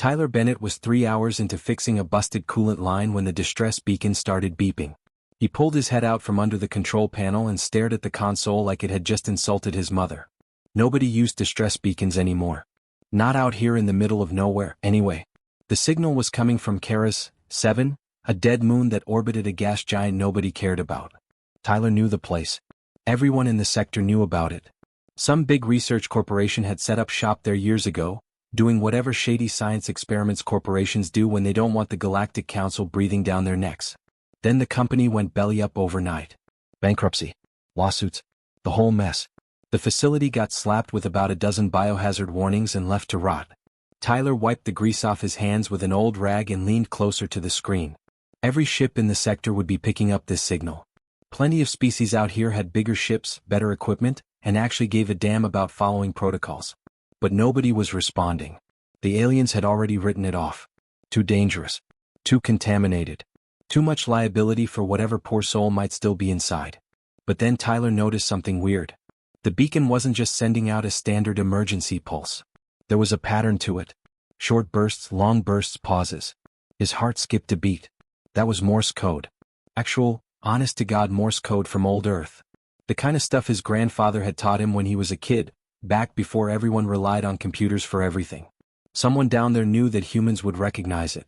Tyler Bennett was 3 hours into fixing a busted coolant line when the distress beacon started beeping. He pulled his head out from under the control panel and stared at the console like it had just insulted his mother. Nobody used distress beacons anymore. Not out here in the middle of nowhere, anyway. The signal was coming from Keras 7, a dead moon that orbited a gas giant nobody cared about. Tyler knew the place. Everyone in the sector knew about it. Some big research corporation had set up shop there years ago, doing whatever shady science experiments corporations do when they don't want the Galactic Council breathing down their necks. Then the company went belly up overnight. Bankruptcy. Lawsuits. The whole mess. The facility got slapped with about a dozen biohazard warnings and left to rot. Tyler wiped the grease off his hands with an old rag and leaned closer to the screen. Every ship in the sector would be picking up this signal. Plenty of species out here had bigger ships, better equipment, and actually gave a damn about following protocols. But nobody was responding. The aliens had already written it off. Too dangerous. Too contaminated. Too much liability for whatever poor soul might still be inside. But then Tyler noticed something weird. The beacon wasn't just sending out a standard emergency pulse. There was a pattern to it. Short bursts, long bursts, pauses. His heart skipped a beat. That was Morse code. Actual, honest-to-God Morse code from old Earth. The kind of stuff his grandfather had taught him when he was a kid, back before everyone relied on computers for everything. Someone down there knew that humans would recognize it.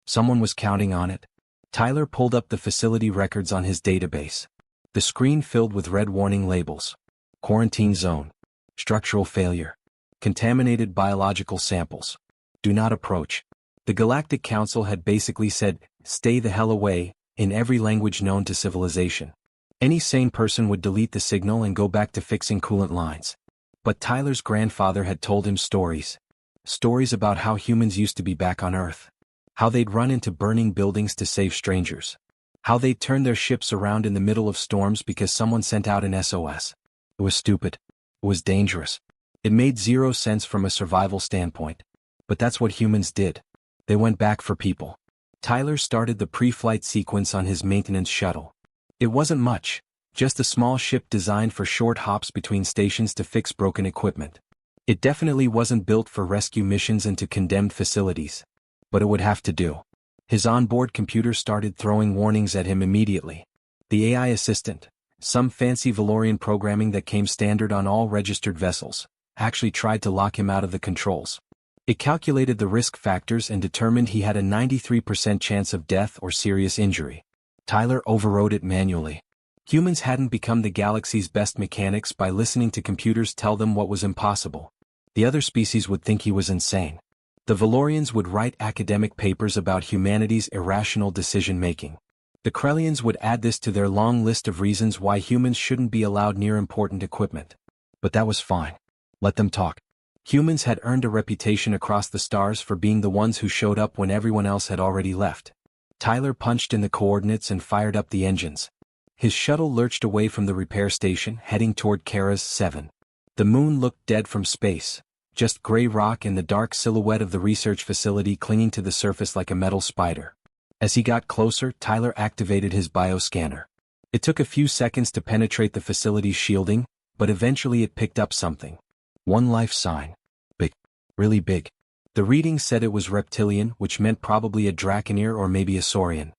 Someone was counting on it. Tyler pulled up the facility records on his database. The screen filled with red warning labels. Quarantine zone. Structural failure. Contaminated biological samples. Do not approach. The Galactic Council had basically said, stay the hell away, in every language known to civilization. Any sane person would delete the signal and go back to fixing coolant lines. But Tyler's grandfather had told him stories. Stories about how humans used to be back on Earth. How they'd run into burning buildings to save strangers. How they'd turn their ships around in the middle of storms because someone sent out an SOS. It was stupid. It was dangerous. It made zero sense from a survival standpoint. But that's what humans did. They went back for people. Tyler started the pre-flight sequence on his maintenance shuttle. It wasn't much, just a small ship designed for short hops between stations to fix broken equipment. It definitely wasn't built for rescue missions into condemned facilities. But it would have to do. His onboard computer started throwing warnings at him immediately. The AI assistant, some fancy Valorian programming that came standard on all registered vessels, actually tried to lock him out of the controls. It calculated the risk factors and determined he had a 93% chance of death or serious injury. Tyler overrode it manually. Humans hadn't become the galaxy's best mechanics by listening to computers tell them what was impossible. The other species would think he was insane. The Valorians would write academic papers about humanity's irrational decision-making. The Krellians would add this to their long list of reasons why humans shouldn't be allowed near important equipment. But that was fine. Let them talk. Humans had earned a reputation across the stars for being the ones who showed up when everyone else had already left. Tyler punched in the coordinates and fired up the engines. His shuttle lurched away from the repair station, heading toward Keras 7. The moon looked dead from space. Just gray rock and the dark silhouette of the research facility clinging to the surface like a metal spider. As he got closer, Tyler activated his bioscanner. It took a few seconds to penetrate the facility's shielding, but eventually it picked up something. One life sign. Big. Really big. The reading said it was reptilian, which meant probably a Draconeer or maybe a Saurian.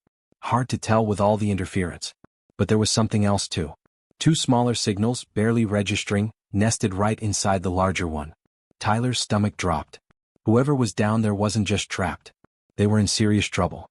Hard to tell with all the interference. But there was something else too. Two smaller signals, barely registering, nested right inside the larger one. Tyler's stomach dropped. Whoever was down there wasn't just trapped. They were in serious trouble.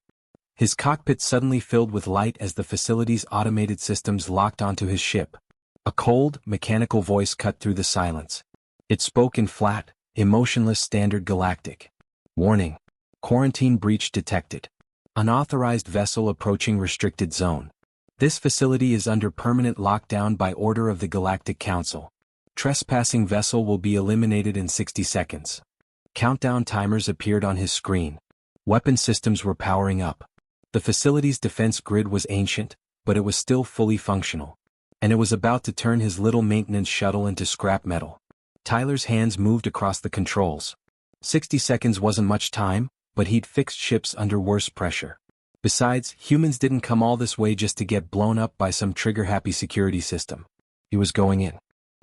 His cockpit suddenly filled with light as the facility's automated systems locked onto his ship. A cold, mechanical voice cut through the silence. It spoke in flat, emotionless standard galactic. Warning. Quarantine breach detected. Unauthorized vessel approaching restricted zone. This facility is under permanent lockdown by order of the Galactic Council. Trespassing vessel will be eliminated in 60 seconds. Countdown timers appeared on his screen. Weapon systems were powering up. The facility's defense grid was ancient, but it was still fully functional. And it was about to turn his little maintenance shuttle into scrap metal. Tyler's hands moved across the controls. 60 seconds wasn't much time, but he'd fixed ships under worse pressure. Besides, humans didn't come all this way just to get blown up by some trigger-happy security system. He was going in.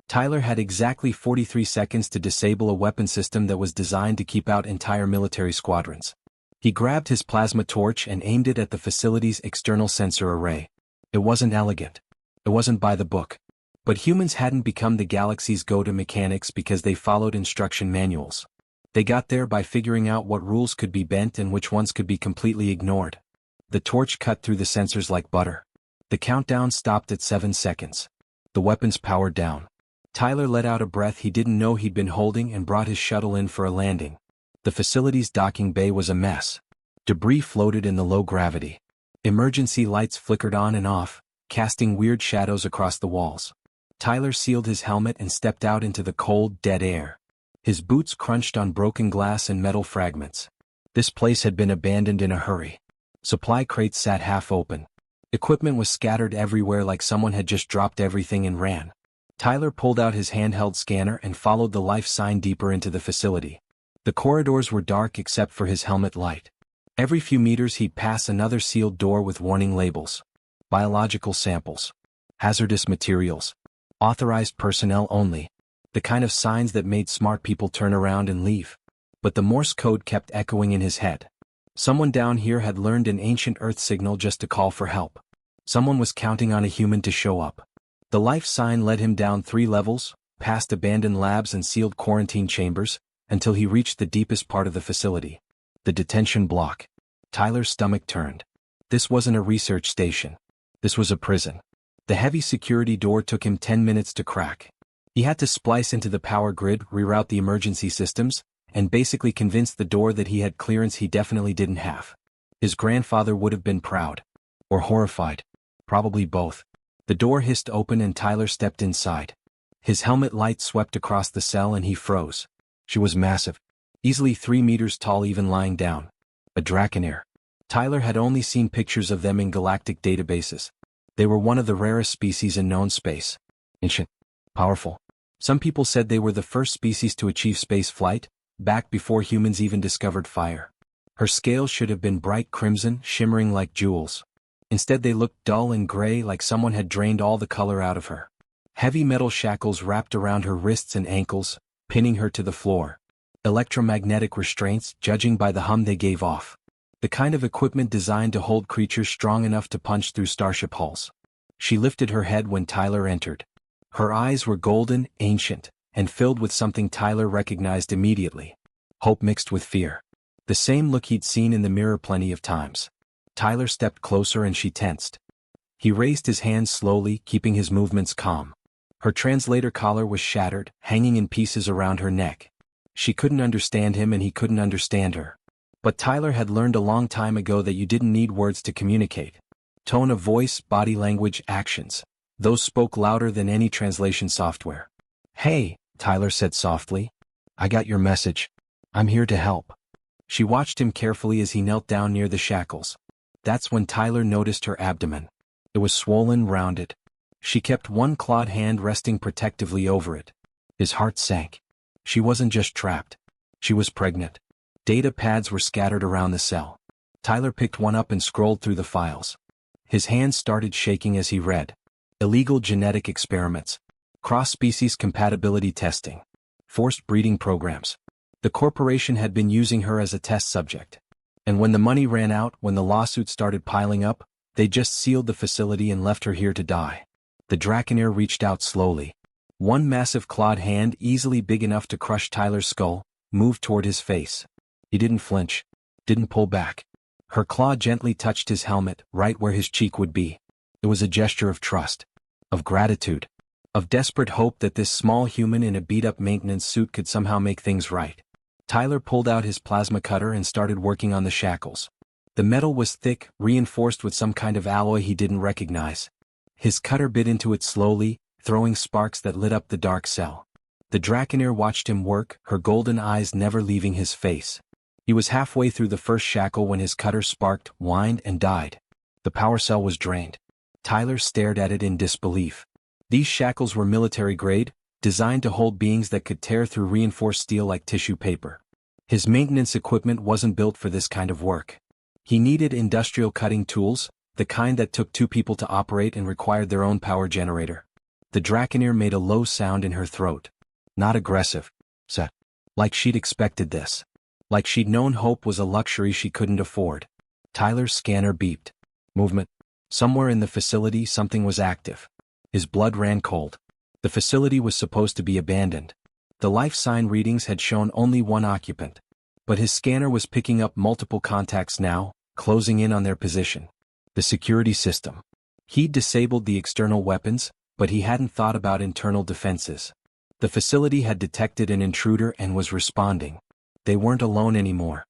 Tyler had exactly 43 seconds to disable a weapon system that was designed to keep out entire military squadrons. He grabbed his plasma torch and aimed it at the facility's external sensor array. It wasn't elegant. It wasn't by the book. But humans hadn't become the galaxy's go-to mechanics because they followed instruction manuals. They got there by figuring out what rules could be bent and which ones could be completely ignored. The torch cut through the sensors like butter. The countdown stopped at 7 seconds. The weapons powered down. Tyler let out a breath he didn't know he'd been holding and brought his shuttle in for a landing. The facility's docking bay was a mess. Debris floated in the low gravity. Emergency lights flickered on and off, casting weird shadows across the walls. Tyler sealed his helmet and stepped out into the cold, dead air. His boots crunched on broken glass and metal fragments. This place had been abandoned in a hurry. Supply crates sat half open. Equipment was scattered everywhere like someone had just dropped everything and ran. Tyler pulled out his handheld scanner and followed the life sign deeper into the facility. The corridors were dark except for his helmet light. Every few meters he'd pass another sealed door with warning labels. Biological samples. Hazardous materials. Authorized personnel only. The kind of signs that made smart people turn around and leave. But the Morse code kept echoing in his head. Someone down here had learned an ancient Earth signal just to call for help. Someone was counting on a human to show up. The life sign led him down 3 levels, past abandoned labs and sealed quarantine chambers, until he reached the deepest part of the facility. The detention block. Tyler's stomach turned. This wasn't a research station. This was a prison. The heavy security door took him 10 minutes to crack. He had to splice into the power grid, reroute the emergency systems, and basically convince the door that he had clearance he definitely didn't have. His grandfather would have been proud. Or horrified. Probably both. The door hissed open and Tyler stepped inside. His helmet light swept across the cell and he froze. She was massive. Easily 3 meters tall even lying down. A Draconair. Tyler had only seen pictures of them in galactic databases. They were one of the rarest species in known space. Ancient. Powerful. Some people said they were the first species to achieve space flight, back before humans even discovered fire. Her scales should have been bright crimson, shimmering like jewels. Instead they looked dull and gray like someone had drained all the color out of her. Heavy metal shackles wrapped around her wrists and ankles, pinning her to the floor. Electromagnetic restraints, judging by the hum they gave off. The kind of equipment designed to hold creatures strong enough to punch through starship hulls. She lifted her head when Tyler entered. Her eyes were golden, ancient, and filled with something Tyler recognized immediately. Hope mixed with fear. The same look he'd seen in the mirror plenty of times. Tyler stepped closer and she tensed. He raised his hands slowly, keeping his movements calm. Her translator collar was shattered, hanging in pieces around her neck. She couldn't understand him and he couldn't understand her. But Tyler had learned a long time ago that you didn't need words to communicate. Tone of voice, body language, actions. Those spoke louder than any translation software. "Hey," Tyler said softly. "I got your message. I'm here to help." She watched him carefully as he knelt down near the shackles. That's when Tyler noticed her abdomen. It was swollen, rounded. She kept one clawed hand resting protectively over it. His heart sank. She wasn't just trapped. She was pregnant. Data pads were scattered around the cell. Tyler picked one up and scrolled through the files. His hands started shaking as he read. Illegal genetic experiments. Cross-species compatibility testing. Forced breeding programs. The corporation had been using her as a test subject. And when the money ran out, when the lawsuits started piling up, they just sealed the facility and left her here to die. The Draconair reached out slowly. One massive clawed hand, easily big enough to crush Tyler's skull, moved toward his face. He didn't flinch. Didn't pull back. Her claw gently touched his helmet, right where his cheek would be. It was a gesture of trust. Of gratitude. Of desperate hope that this small human in a beat-up maintenance suit could somehow make things right. Tyler pulled out his plasma cutter and started working on the shackles. The metal was thick, reinforced with some kind of alloy he didn't recognize. His cutter bit into it slowly, throwing sparks that lit up the dark cell. The Draconair watched him work, her golden eyes never leaving his face. He was halfway through the first shackle when his cutter sparked, whined, and died. The power cell was drained. Tyler stared at it in disbelief. These shackles were military-grade, designed to hold beings that could tear through reinforced steel like tissue paper. His maintenance equipment wasn't built for this kind of work. He needed industrial cutting tools, the kind that took 2 people to operate and required their own power generator. The Draconeer made a low sound in her throat. Not aggressive. Set. Like she'd expected this. Like she'd known hope was a luxury she couldn't afford. Tyler's scanner beeped. Movement. Somewhere in the facility something was active. His blood ran cold. The facility was supposed to be abandoned. The life sign readings had shown only one occupant. But his scanner was picking up multiple contacts now, closing in on their position. The security system. He'd disabled the external weapons, but he hadn't thought about internal defenses. The facility had detected an intruder and was responding. They weren't alone anymore.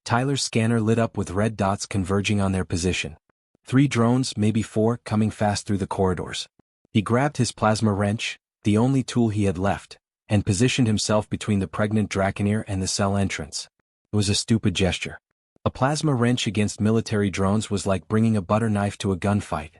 Tyler's scanner lit up with red dots converging on their position. 3 drones, maybe 4, coming fast through the corridors. He grabbed his plasma wrench, the only tool he had left, and positioned himself between the pregnant Draconeer and the cell entrance. It was a stupid gesture. A plasma wrench against military drones was like bringing a butter knife to a gunfight.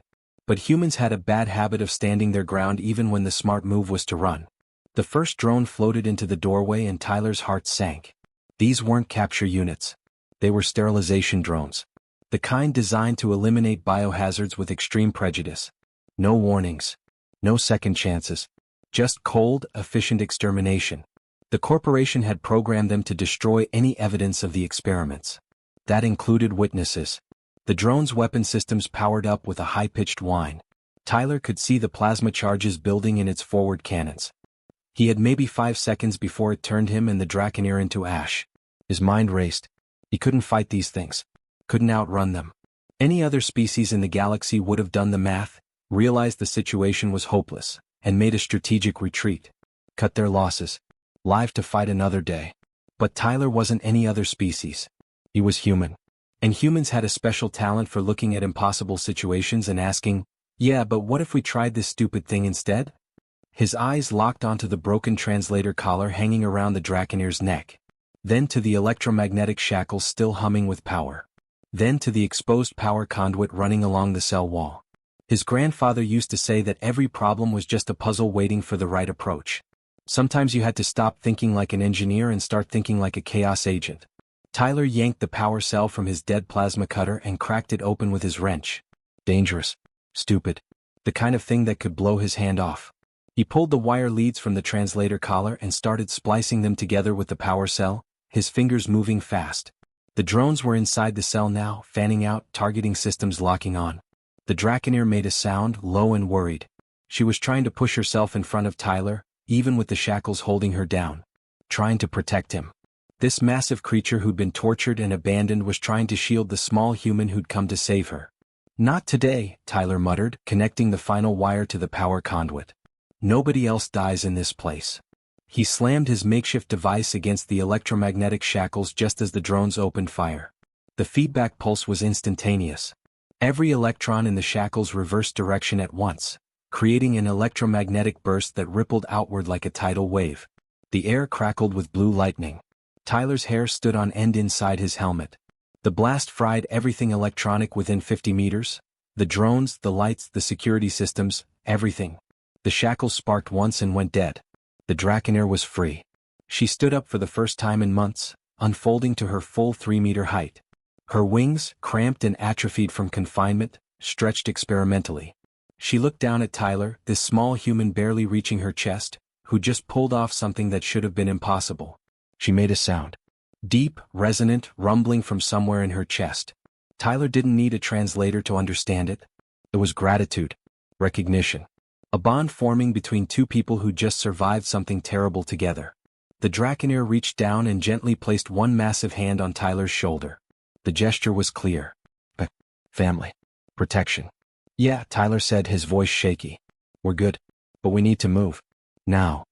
But humans had a bad habit of standing their ground even when the smart move was to run. The first drone floated into the doorway and Tyler's heart sank. These weren't capture units. They were sterilization drones. The kind designed to eliminate biohazards with extreme prejudice. No warnings. No second chances. Just cold, efficient extermination. The corporation had programmed them to destroy any evidence of the experiments. That included witnesses. The drone's weapon systems powered up with a high-pitched whine. Tyler could see the plasma charges building in its forward cannons. He had maybe 5 seconds before it turned him and the Draconeer into ash. His mind raced. He couldn't fight these things. Couldn't outrun them. Any other species in the galaxy would have done the math, realized the situation was hopeless, and made a strategic retreat. Cut their losses. Live to fight another day. But Tyler wasn't any other species. He was human. And humans had a special talent for looking at impossible situations and asking, yeah, but what if we tried this stupid thing instead? His eyes locked onto the broken translator collar hanging around the Draconeer's neck. Then to the electromagnetic shackles still humming with power. Then to the exposed power conduit running along the cell wall. His grandfather used to say that every problem was just a puzzle waiting for the right approach. Sometimes you had to stop thinking like an engineer and start thinking like a chaos agent. Tyler yanked the power cell from his dead plasma cutter and cracked it open with his wrench. Dangerous. Stupid. The kind of thing that could blow his hand off. He pulled the wire leads from the translator collar and started splicing them together with the power cell, his fingers moving fast. The drones were inside the cell now, fanning out, targeting systems locking on. The Draconeer made a sound, low and worried. She was trying to push herself in front of Tyler, even with the shackles holding her down. Trying to protect him. This massive creature who'd been tortured and abandoned was trying to shield the small human who'd come to save her. Not today, Tyler muttered, connecting the final wire to the power conduit. Nobody else dies in this place. He slammed his makeshift device against the electromagnetic shackles just as the drones opened fire. The feedback pulse was instantaneous. Every electron in the shackles reversed direction at once, creating an electromagnetic burst that rippled outward like a tidal wave. The air crackled with blue lightning. Tyler's hair stood on end inside his helmet. The blast fried everything electronic within 50 meters. The drones, the lights, the security systems, everything. The shackles sparked once and went dead. The Draconeer was free. She stood up for the first time in months, unfolding to her full 3-meter height. Her wings, cramped and atrophied from confinement, stretched experimentally. She looked down at Tyler, this small human barely reaching her chest, who just pulled off something that should have been impossible. She made a sound. Deep, resonant, rumbling from somewhere in her chest. Tyler didn't need a translator to understand it. It was gratitude. Recognition. A bond forming between two people who just survived something terrible together. The Draconeer reached down and gently placed one massive hand on Tyler's shoulder. The gesture was clear. Family. Protection. Yeah, Tyler said, his voice shaky. We're good. But we need to move. Now.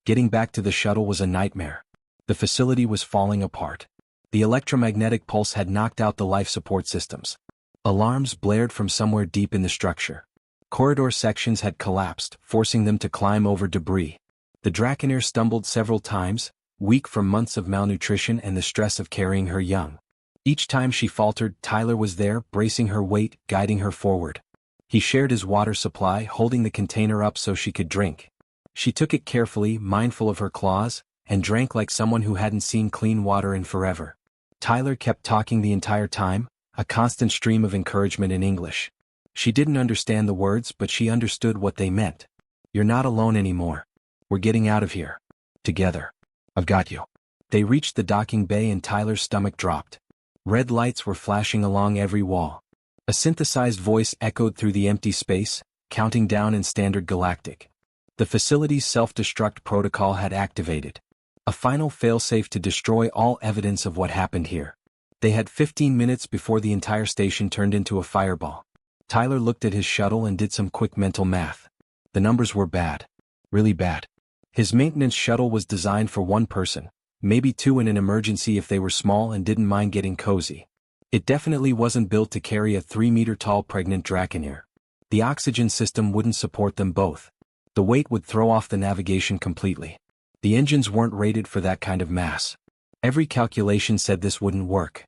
Getting back to the shuttle was a nightmare. The facility was falling apart. The electromagnetic pulse had knocked out the life support systems. Alarms blared from somewhere deep in the structure. Corridor sections had collapsed, forcing them to climb over debris. The Draconeer stumbled several times, weak from months of malnutrition and the stress of carrying her young. Each time she faltered, Tyler was there, bracing her weight, guiding her forward. He shared his water supply, holding the container up so she could drink. She took it carefully, mindful of her claws, and drank like someone who hadn't seen clean water in forever. Tyler kept talking the entire time, a constant stream of encouragement in English. She didn't understand the words, but she understood what they meant. You're not alone anymore. We're getting out of here. Together. I've got you. They reached the docking bay and Tyler's stomach dropped. Red lights were flashing along every wall. A synthesized voice echoed through the empty space, counting down in standard galactic. The facility's self-destruct protocol had activated. A final failsafe to destroy all evidence of what happened here. They had 15 minutes before the entire station turned into a fireball. Tyler looked at his shuttle and did some quick mental math. The numbers were bad. Really bad. His maintenance shuttle was designed for one person, maybe two in an emergency if they were small and didn't mind getting cozy. It definitely wasn't built to carry a 3-meter-tall pregnant Draconeer. The oxygen system wouldn't support them both. The weight would throw off the navigation completely. The engines weren't rated for that kind of mass. Every calculation said this wouldn't work.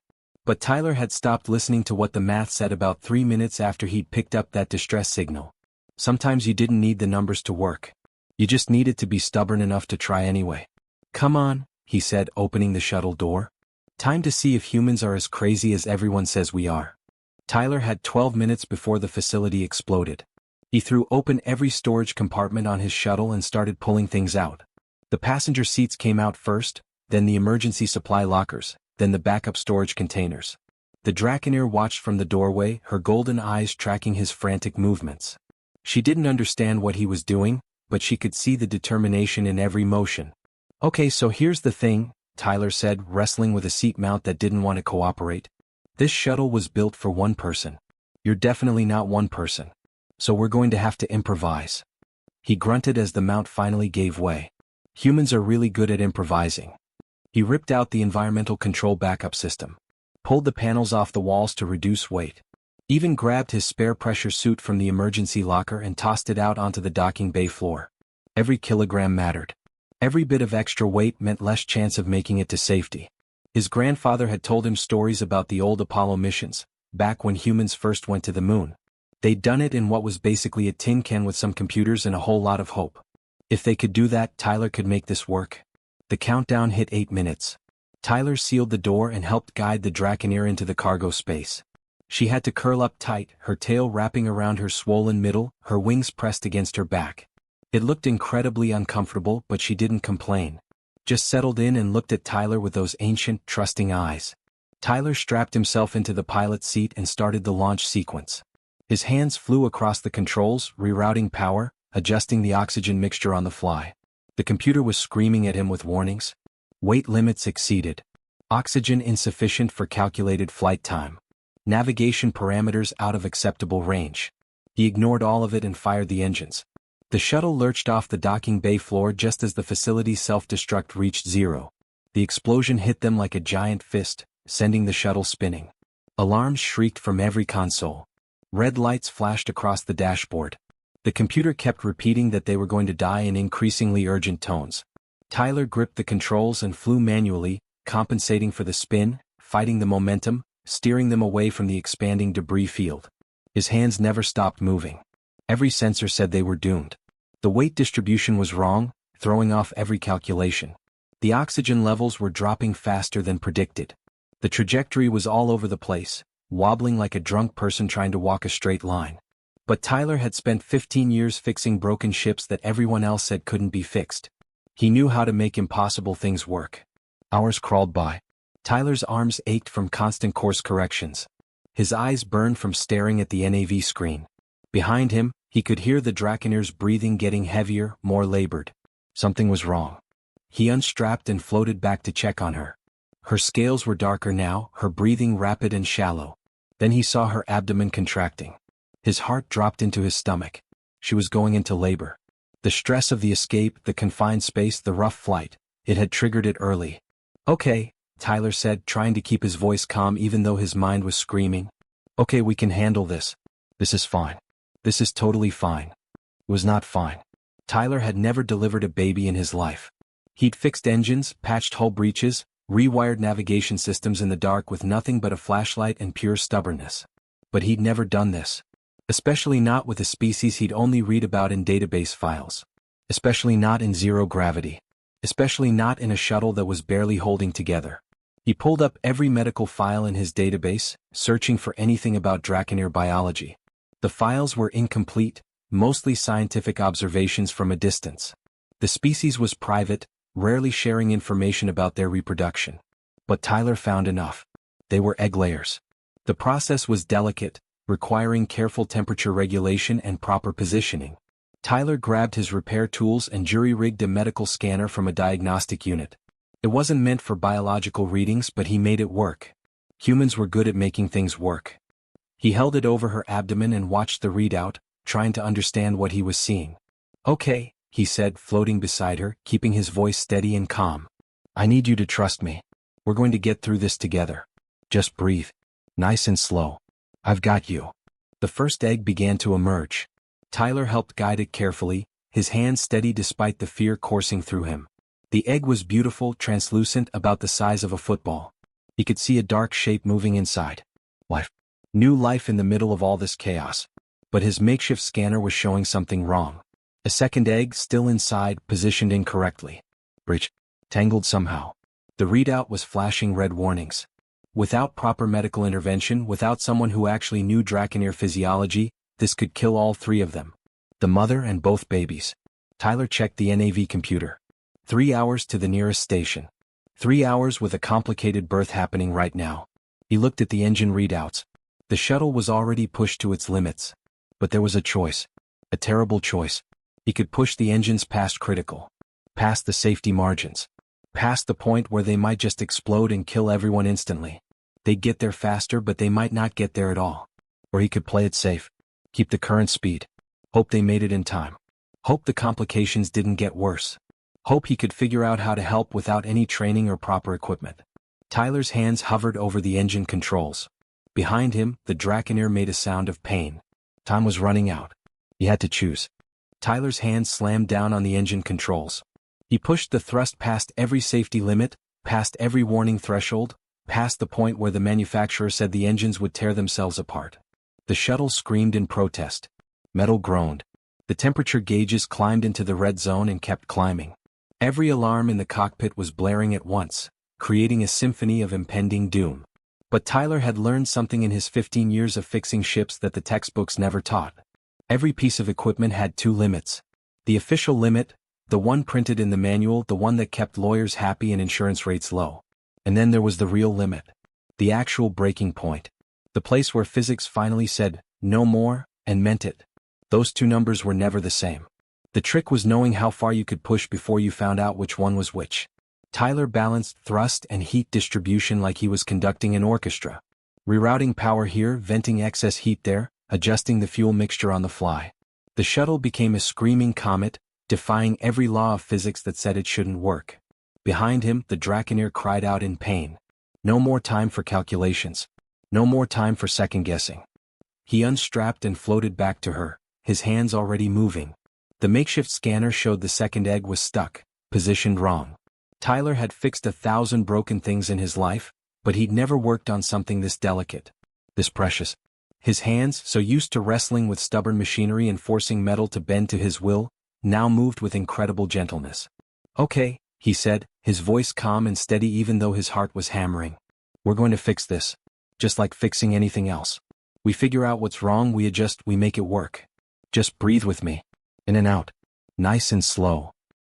But Tyler had stopped listening to what the math said about 3 minutes after he'd picked up that distress signal. Sometimes you didn't need the numbers to work. You just needed to be stubborn enough to try anyway. Come on, he said, opening the shuttle door. Time to see if humans are as crazy as everyone says we are. Tyler had 12 minutes before the facility exploded. He threw open every storage compartment on his shuttle and started pulling things out. The passenger seats came out first, then the emergency supply lockers, then the backup storage containers. The Draconeer watched from the doorway, her golden eyes tracking his frantic movements. She didn't understand what he was doing, but she could see the determination in every motion. Okay, so here's the thing, Tyler said, wrestling with a seat mount that didn't want to cooperate. This shuttle was built for one person. You're definitely not one person. So we're going to have to improvise. He grunted as the mount finally gave way. Humans are really good at improvising. He ripped out the environmental control backup system, pulled the panels off the walls to reduce weight, even grabbed his spare pressure suit from the emergency locker and tossed it out onto the docking bay floor. Every kilogram mattered. Every bit of extra weight meant less chance of making it to safety. His grandfather had told him stories about the old Apollo missions, back when humans first went to the moon. They'd done it in what was basically a tin can with some computers and a whole lot of hope. If they could do that, Tyler could make this work. The countdown hit 8 minutes. Tyler sealed the door and helped guide the Draconeer into the cargo space. She had to curl up tight, her tail wrapping around her swollen middle, her wings pressed against her back. It looked incredibly uncomfortable, but she didn't complain. Just settled in and looked at Tyler with those ancient, trusting eyes. Tyler strapped himself into the pilot's seat and started the launch sequence. His hands flew across the controls, rerouting power, adjusting the oxygen mixture on the fly. The computer was screaming at him with warnings. Weight limits exceeded. Oxygen insufficient for calculated flight time. Navigation parameters out of acceptable range. He ignored all of it and fired the engines. The shuttle lurched off the docking bay floor just as the facility's self-destruct reached zero. The explosion hit them like a giant fist, sending the shuttle spinning. Alarms shrieked from every console. Red lights flashed across the dashboard. The computer kept repeating that they were going to die in increasingly urgent tones. Tyler gripped the controls and flew manually, compensating for the spin, fighting the momentum, steering them away from the expanding debris field. His hands never stopped moving. Every sensor said they were doomed. The weight distribution was wrong, throwing off every calculation. The oxygen levels were dropping faster than predicted. The trajectory was all over the place, wobbling like a drunk person trying to walk a straight line. But Tyler had spent 15 years fixing broken ships that everyone else said couldn't be fixed. He knew how to make impossible things work. Hours crawled by. Tyler's arms ached from constant course corrections. His eyes burned from staring at the NAV screen. Behind him, he could hear the Draconeer's breathing getting heavier, more labored. Something was wrong. He unstrapped and floated back to check on her. Her scales were darker now, her breathing rapid and shallow. Then he saw her abdomen contracting. His heart dropped into his stomach. She was going into labor. The stress of the escape, the confined space, the rough flight, it had triggered it early. Okay, Tyler said, trying to keep his voice calm even though his mind was screaming. Okay, we can handle this. This is fine. This is totally fine. It was not fine. Tyler had never delivered a baby in his life. He'd fixed engines, patched hull breaches, rewired navigation systems in the dark with nothing but a flashlight and pure stubbornness. But he'd never done this. Especially not with a species he'd only read about in database files. Especially not in zero gravity. Especially not in a shuttle that was barely holding together. He pulled up every medical file in his database, searching for anything about Draconeer biology. The files were incomplete, mostly scientific observations from a distance. The species was private, rarely sharing information about their reproduction. But Tyler found enough. They were egg layers. The process was delicate, requiring careful temperature regulation and proper positioning. Tyler grabbed his repair tools and jury-rigged a medical scanner from a diagnostic unit. It wasn't meant for biological readings, but he made it work. Humans were good at making things work. He held it over her abdomen and watched the readout, trying to understand what he was seeing. "Okay," he said, floating beside her, keeping his voice steady and calm. "I need you to trust me. We're going to get through this together. Just breathe. Nice and slow. I've got you." The first egg began to emerge. Tyler helped guide it carefully, his hands steady despite the fear coursing through him. The egg was beautiful, translucent, about the size of a football. He could see a dark shape moving inside. Life. New life in the middle of all this chaos. But his makeshift scanner was showing something wrong. A second egg, still inside, positioned incorrectly. Breach. Tangled somehow. The readout was flashing red warnings. Without proper medical intervention, without someone who actually knew Draconair physiology, this could kill all three of them. The mother and both babies. Tyler checked the NAV computer. 3 hours to the nearest station. 3 hours with a complicated birth happening right now. He looked at the engine readouts. The shuttle was already pushed to its limits. But there was a choice. A terrible choice. He could push the engines past critical. Past the safety margins. Past the point where they might just explode and kill everyone instantly. They'd get there faster, but they might not get there at all. Or he could play it safe. Keep the current speed. Hope they made it in time. Hope the complications didn't get worse. Hope he could figure out how to help without any training or proper equipment. Tyler's hands hovered over the engine controls. Behind him, the Draconair made a sound of pain. Time was running out. He had to choose. Tyler's hands slammed down on the engine controls. He pushed the thrust past every safety limit, past every warning threshold, past the point where the manufacturer said the engines would tear themselves apart. The shuttle screamed in protest. Metal groaned. The temperature gauges climbed into the red zone and kept climbing. Every alarm in the cockpit was blaring at once, creating a symphony of impending doom. But Tyler had learned something in his 15 years of fixing ships that the textbooks never taught. Every piece of equipment had two limits. The official limit, the one printed in the manual, the one that kept lawyers happy and insurance rates low. And then there was the real limit. The actual breaking point. The place where physics finally said, no more, and meant it. Those two numbers were never the same. The trick was knowing how far you could push before you found out which one was which. Tyler balanced thrust and heat distribution like he was conducting an orchestra. Rerouting power here, venting excess heat there, adjusting the fuel mixture on the fly. The shuttle became a screaming comet, defying every law of physics that said it shouldn't work. Behind him, the Draconair cried out in pain. No more time for calculations. No more time for second-guessing. He unstrapped and floated back to her, his hands already moving. The makeshift scanner showed the second egg was stuck, positioned wrong. Tyler had fixed 1,000 broken things in his life, but he'd never worked on something this delicate, this precious. His hands, so used to wrestling with stubborn machinery and forcing metal to bend to his will, now moved with incredible gentleness. "Okay," he said, his voice calm and steady even though his heart was hammering. "We're going to fix this. Just like fixing anything else. We figure out what's wrong, we adjust, we make it work. Just breathe with me. In and out. Nice and slow."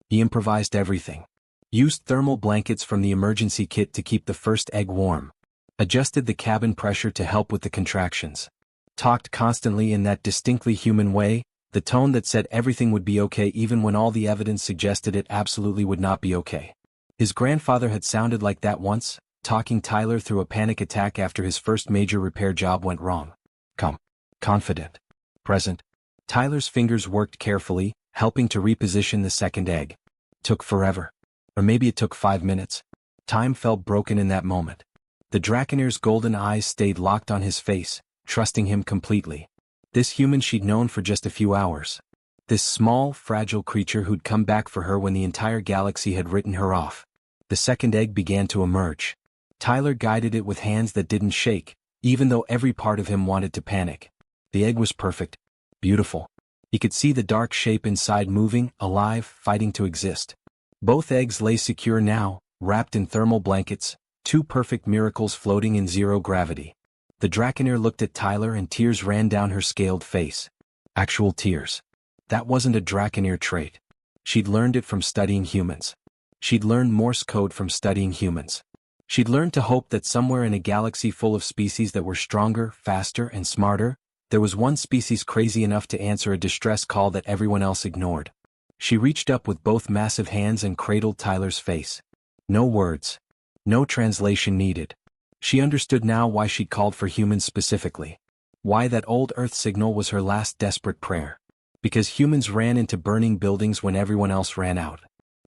He improvised everything. Used thermal blankets from the emergency kit to keep the first egg warm. Adjusted the cabin pressure to help with the contractions. Talked constantly in that distinctly human way, the tone that said everything would be okay even when all the evidence suggested it absolutely would not be okay. His grandfather had sounded like that once, talking Tyler through a panic attack after his first major repair job went wrong. Calm. Confident. Present. Tyler's fingers worked carefully, helping to reposition the second egg. Took forever. Or maybe it took 5 minutes. Time felt broken in that moment. The Draconair's golden eyes stayed locked on his face, trusting him completely. This human she'd known for just a few hours. This small, fragile creature who'd come back for her when the entire galaxy had written her off. The second egg began to emerge. Tyler guided it with hands that didn't shake, even though every part of him wanted to panic. The egg was perfect. Beautiful. He could see the dark shape inside moving, alive, fighting to exist. Both eggs lay secure now, wrapped in thermal blankets, two perfect miracles floating in zero gravity. The Draconair looked at Tyler and tears ran down her scaled face. Actual tears. That wasn't a Draconeer trait. She'd learned it from studying humans. She'd learned Morse code from studying humans. She'd learned to hope that somewhere in a galaxy full of species that were stronger, faster, and smarter, there was one species crazy enough to answer a distress call that everyone else ignored. She reached up with both massive hands and cradled Tyler's face. No words. No translation needed. She understood now why she'd called for humans specifically. Why that old Earth signal was her last desperate prayer. Because humans ran into burning buildings when everyone else ran out.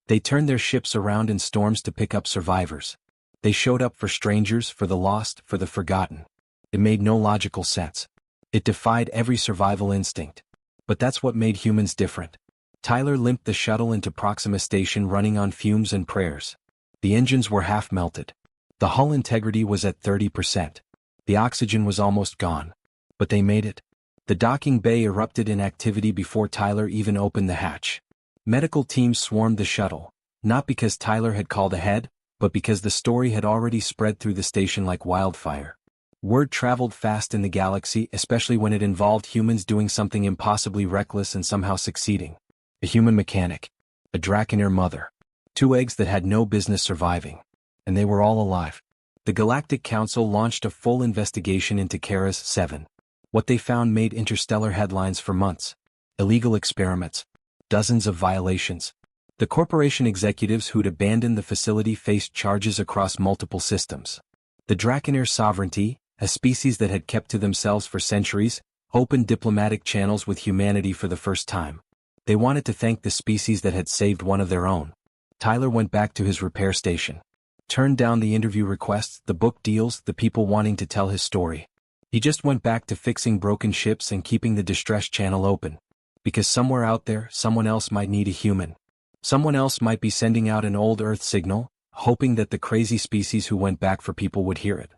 They turned their ships around in storms to pick up survivors. They showed up for strangers, for the lost, for the forgotten. It made no logical sense. It defied every survival instinct. But that's what made humans different. Tyler limped the shuttle into Proxima Station running on fumes and prayers. The engines were half melted. The hull integrity was at 30%. The oxygen was almost gone. But they made it. The docking bay erupted in activity before Tyler even opened the hatch. Medical teams swarmed the shuttle, not because Tyler had called ahead, but because the story had already spread through the station like wildfire. Word traveled fast in the galaxy, especially when it involved humans doing something impossibly reckless and somehow succeeding. A human mechanic. A Draconeer mother. 2 eggs that had no business surviving. And they were all alive. The Galactic Council launched a full investigation into Kara's 7. What they found made interstellar headlines for months. Illegal experiments. Dozens of violations. The corporation executives who'd abandoned the facility faced charges across multiple systems. The Draconeer sovereignty, a species that had kept to themselves for centuries, opened diplomatic channels with humanity for the first time. They wanted to thank the species that had saved one of their own. Tyler went back to his repair station. Turned down the interview requests, the book deals, the people wanting to tell his story. He just went back to fixing broken ships and keeping the distress channel open. Because somewhere out there, someone else might need a human. Someone else might be sending out an old Earth signal, hoping that the crazy species who went back for people would hear it.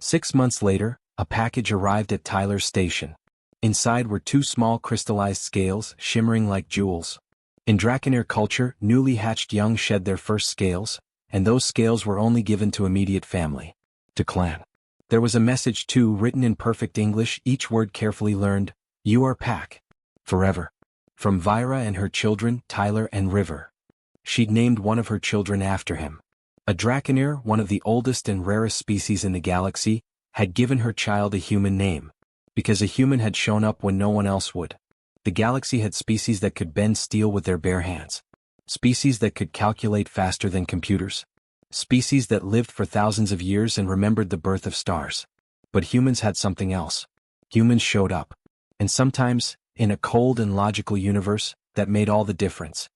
6 months later, a package arrived at Tyler's station. Inside were 2 small crystallized scales, shimmering like jewels. In Draconeer culture, newly hatched young shed their first scales, and those scales were only given to immediate family. To clan. There was a message too, written in perfect English, each word carefully learned. You are Pack. Forever. From Vyra and her children, Tyler and River. She'd named one of her children after him. A Draconeer, one of the oldest and rarest species in the galaxy, had given her child a human name. Because a human had shown up when no one else would. The galaxy had species that could bend steel with their bare hands. Species that could calculate faster than computers. Species that lived for thousands of years and remembered the birth of stars. But humans had something else. Humans showed up. And sometimes, in a cold and logical universe, that made all the difference.